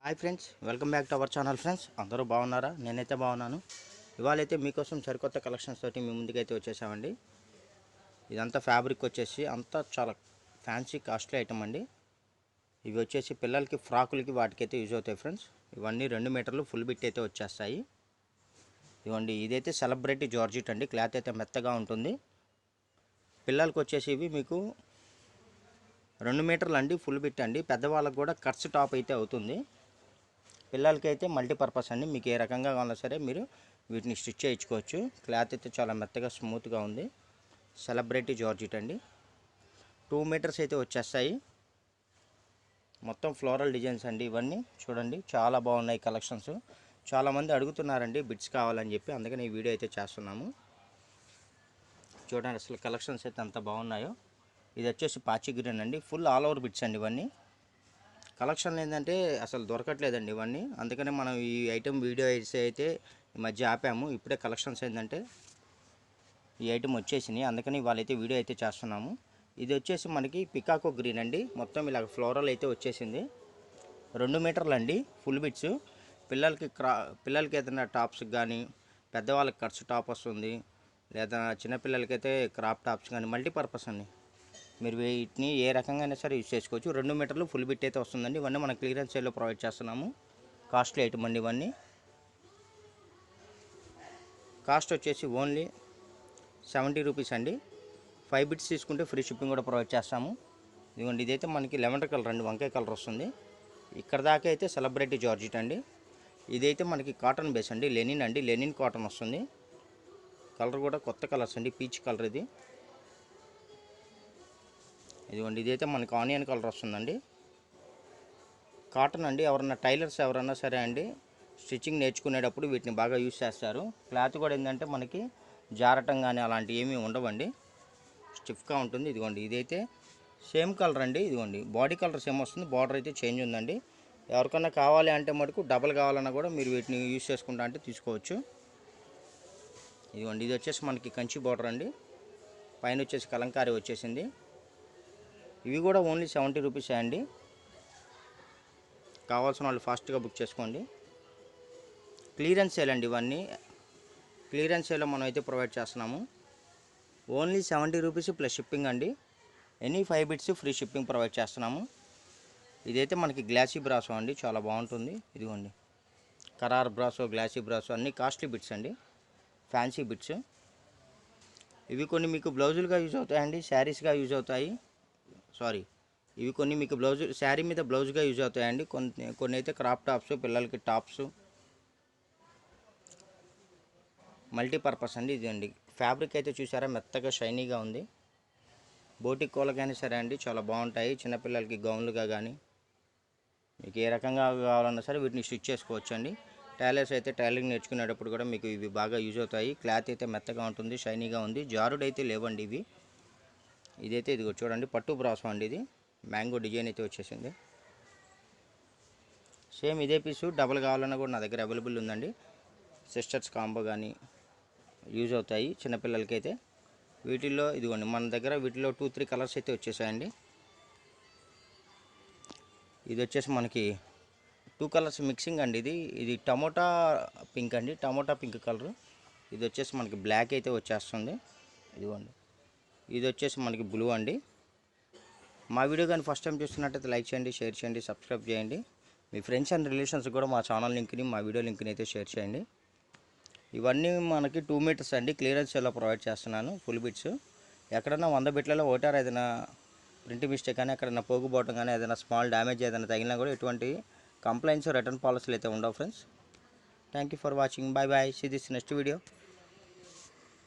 Hi friends, welcome back to our channel. Friends అందరూ బాగున్నారా? నేనైతే బాగున్నాను. ఇవాళైతే మీకోసం సరికొత్త కలెక్షన్స్ తోటి మీ ముందుకైతే వచ్చేసామండి. ఇదంతా ఫ్యాబ్రిక్ వచ్చేసి అంతా చాలా ఫ్యాన్సీ కాస్ట్లీ ఐటమ్ అండి. ఇవి వచ్చేసి పిల్లలకి ఫ్రాకులకి వాటికైతే యూజ్ అవుతాయి ఫ్రెండ్స్. ఇవన్నీ 2 మీటర్లు ఫుల్ బిట్ అయితే వచ్చేస్తాయి. ఇవ్వండి, ఇదైతే సెలబ్రిటీ జార్జెట్ అండి. క్లాత్ అయితే మెత్తగా ఉంటుంది. పిల్లలకి వచ్చేసి ఇవి మీకు 2 మీటర్లు అండి, ఫుల్ బిట్ అండి. పెద్దవాళ్ళకి కూడా కట్స్ టాప్ అయితే అవుతుంది. పిల్లలకి అయితే మల్టీపర్పస్ అండి. మీకు ఏ రకంగా కావాలన్నా సరే మీరు వీటిని స్టిచ్ చేయించుకోవచ్చు. క్లాత్ అయితే చాలా మెత్తగా స్మూత్గా ఉంది. సెలబ్రిటీ జార్జెట్ అండి. 2 మీటర్స్ అయితే వచ్చేస్తాయి. మొత్తం ఫ్లోరల్ డిజైన్స్ అండి. ఇవన్నీ చూడండి, చాలా బాగున్నాయి కలెక్షన్స్. చాలామంది అడుగుతున్నారండి బిట్స్ కావాలని చెప్పి, అందుకని ఈ వీడియో అయితే చేస్తున్నాము. చూడండి అసలు కలెక్షన్స్ అయితే అంత బాగున్నాయో. ఇది వచ్చేసి పాచి గ్రీన్ అండి. ఫుల్ ఆల్ ఓవర్ బిట్స్ అండి. ఇవన్నీ కలెక్షన్ ఏంటంటే అసలు దొరకట్లేదండి ఇవన్నీ. అందుకనే మనం ఈ ఐటెం వీడియో అయితే ఈ మధ్య ఆపాము. ఇప్పుడే కలెక్షన్స్ ఏంటంటే ఈ ఐటెం వచ్చేసినాయి, అందుకని వాళ్ళైతే వీడియో అయితే చేస్తున్నాము. ఇది వచ్చేసి మనకి పికాకో గ్రీన్ అండి. మొత్తం ఇలా ఫ్లోరల్ అయితే వచ్చేసింది. 2 మీటర్లు అండి, ఫుల్ బిట్స్. పిల్లలకి ఏదైనా టాప్స్కి కానీ, పెద్దవాళ్ళకి కట్స్ టాప్ వస్తుంది, లేదా చిన్నపిల్లలకైతే క్రాప్ టాప్స్ కానీ మల్టీపర్పస్ అండి. మీరు వీటిని ఏ రకంగా అయినా సరే యూజ్ చేసుకోవచ్చు. 2 మీటర్లు ఫుల్ బిట్ అయితే వస్తుందండి. ఇవన్నీ మనం క్లియరెన్స్ సేల్లో ప్రొవైడ్ చేస్తున్నాము. కాస్ట్లీ ఐటమ్ అండి. ఇవన్నీ కాస్ట్ వచ్చేసి ఓన్లీ 70 రూపీస్ అండి. 5 బిట్స్ తీసుకుంటే ఫ్రీ షిప్పింగ్ కూడా ప్రొవైడ్ చేస్తాము. ఇదిగోండి, ఇదైతే మనకి లెవెండర్ కలర్ అండి, వంకాయ కలర్ వస్తుంది. ఇక్కడ దాకా అయితే సెలబ్రిటీ జార్జెట్ అండి. ఇదైతే మనకి కాటన్ బేస్ అండి, లెనిన్ అండి, లెనిన్ కాటన్ వస్తుంది. కలర్ కూడా కొత్త కలర్స్ అండి, పీచ్ కలర్ ఇది. ఇదిగోండి, ఇదైతే మనకి ఆనియన్ కలర్ వస్తుందండి. కాటన్ అండి. టైలర్స్ ఎవరన్నా సరే అండి స్టిచ్చింగ్ నేర్చుకునేటప్పుడు వీటిని బాగా యూజ్ చేస్తారు. క్లాత్ కూడా ఏంటంటే మనకి జారటం కానీ అలాంటివి ఏమీ ఉండవండి, స్టిఫ్గా ఉంటుంది. ఇదిగోండి, ఇదైతే సేమ్ కలర్ అండి. ఇదిగోండి, బాడీ కలర్ సేమ్ వస్తుంది, బార్డర్ అయితే చేంజ్ ఉందండి. ఎవరికన్నా కావాలి అంటే మటుకు డబల్ కావాలన్నా కూడా మీరు వీటిని యూజ్ చేసుకుంటా అంటే తీసుకోవచ్చు. ఇదిగోండి, ఇది వచ్చేసి మనకి కంచి బార్డర్ అండి. పైన వచ్చేసి కలంకారీ వచ్చేసింది. ఇవి కూడా ఓన్లీ 70 రూపీసే అండి. కావాల్సిన వాళ్ళు ఫాస్ట్గా బుక్ చేసుకోండి. క్లియరెన్స్ సేల్ అండి. ఇవన్నీ క్లియరెన్స్ సేల్లో మనం అయితే ప్రొవైడ్ చేస్తున్నాము. ఓన్లీ 70 రూపీస్ ప్లస్ షిప్పింగ్ అండి. Any 5 bits free shipping provide చేస్తున్నాము. ఇదైతే మనకి గ్లాసీ బ్రాసో అండి, చాలా బాగుంటుంది. ఇదిగోండి, కరార్ బ్రాసో, గ్లాసీ బ్రాసో అన్నీ కాస్ట్లీ బిట్స్ అండి, ఫ్యాన్సీ బిట్స్. ఇవి కొన్ని మీకు బ్లౌజులుగా యూజ్ అవుతాయండి, శారీస్గా యూజ్ అవుతాయి. ఇవి కొన్ని మీకు శారీ మీద బ్లౌజ్గా యూజ్ అవుతాయండి. కొన్ని అయితే క్రాప్ టాప్స్, పిల్లలకి టాప్స్, మల్టీపర్పస్ అండి. ఇదండి, ఫ్యాబ్రిక్ అయితే చూసారా మెత్తగా షైనీగా ఉంది. బోటిక్ కోళ్ళకైనా సరే అండి చాలా బాగుంటాయి. చిన్నపిల్లలకి గౌన్లుగా కానీ మీకు ఏ రకంగా కావాలన్నా సరే వీటిని స్టిచ్ చేసుకోవచ్చు అండి. టైలర్స్ అయితే టైలరింగ్ నేర్చుకునేటప్పుడు కూడా మీకు ఇవి బాగా యూజ్ అవుతాయి. క్లాత్ అయితే మెత్తగా ఉంటుంది, షైనీగా ఉంది, జారుడు అయితే లేవండి ఇవి. ఇదైతే ఇదిగో చూడండి, పట్టు బ్రాసో అండి. ఇది మ్యాంగో డిజైన్ అయితే వచ్చేసింది. సేమ్ ఇదే పీసు డబల్ కావాలన్నా కూడా నా దగ్గర అవైలబుల్ ఉందండి. సిస్టర్స్ కాంబో కానీ యూజ్ అవుతాయి చిన్నపిల్లలకి అయితే. వీటిల్లో ఇదిగోండి, మన దగ్గర వీటిలో 2-3 కలర్స్ అయితే వచ్చేసాయండి. ఇది వచ్చేసి మనకి 2 కలర్స్ మిక్సింగ్ అండి. ఇది టమోటా పింక్ అండి, టమోటా పింక్ కలరు. ఇది వచ్చేసి మనకి బ్లాక్ అయితే వచ్చేస్తుంది. ఇదిగోండి, ఇది వచ్చేసి మనకి బ్లూ అండి. మా వీడియో కానీ ఫస్ట్ టైం చూస్తున్నట్టయితే లైక్ చేయండి, షేర్ చేయండి, సబ్స్క్రైబ్ చేయండి. మీ ఫ్రెండ్స్ అండ్ రిలేషన్స్ కూడా మా ఛానల్ లింక్ని, మా వీడియో లింక్ని అయితే షేర్ చేయండి. ఇవన్నీ మనకి 2 మీటర్స్ అండి, క్లియరెన్స్ సేల్లో ప్రొవైడ్ చేస్తున్నాను. ఫుల్ బిట్స్ ఎక్కడన్నా 100 బిట్లలో ఒకటారు ఏదైనా ప్రింట్ మిస్టేక్ కానీ, ఎక్కడన్నా పోగుపోవటం కానీ, ఏదైనా స్మాల్ డ్యామేజ్ ఏదైనా తగిలినా కూడా ఎటువంటి కంప్లైంట్స్, రిటర్న్ పాలసీలు అయితే ఉండవు friends. Thank you for watching. Bye bye. See this next video.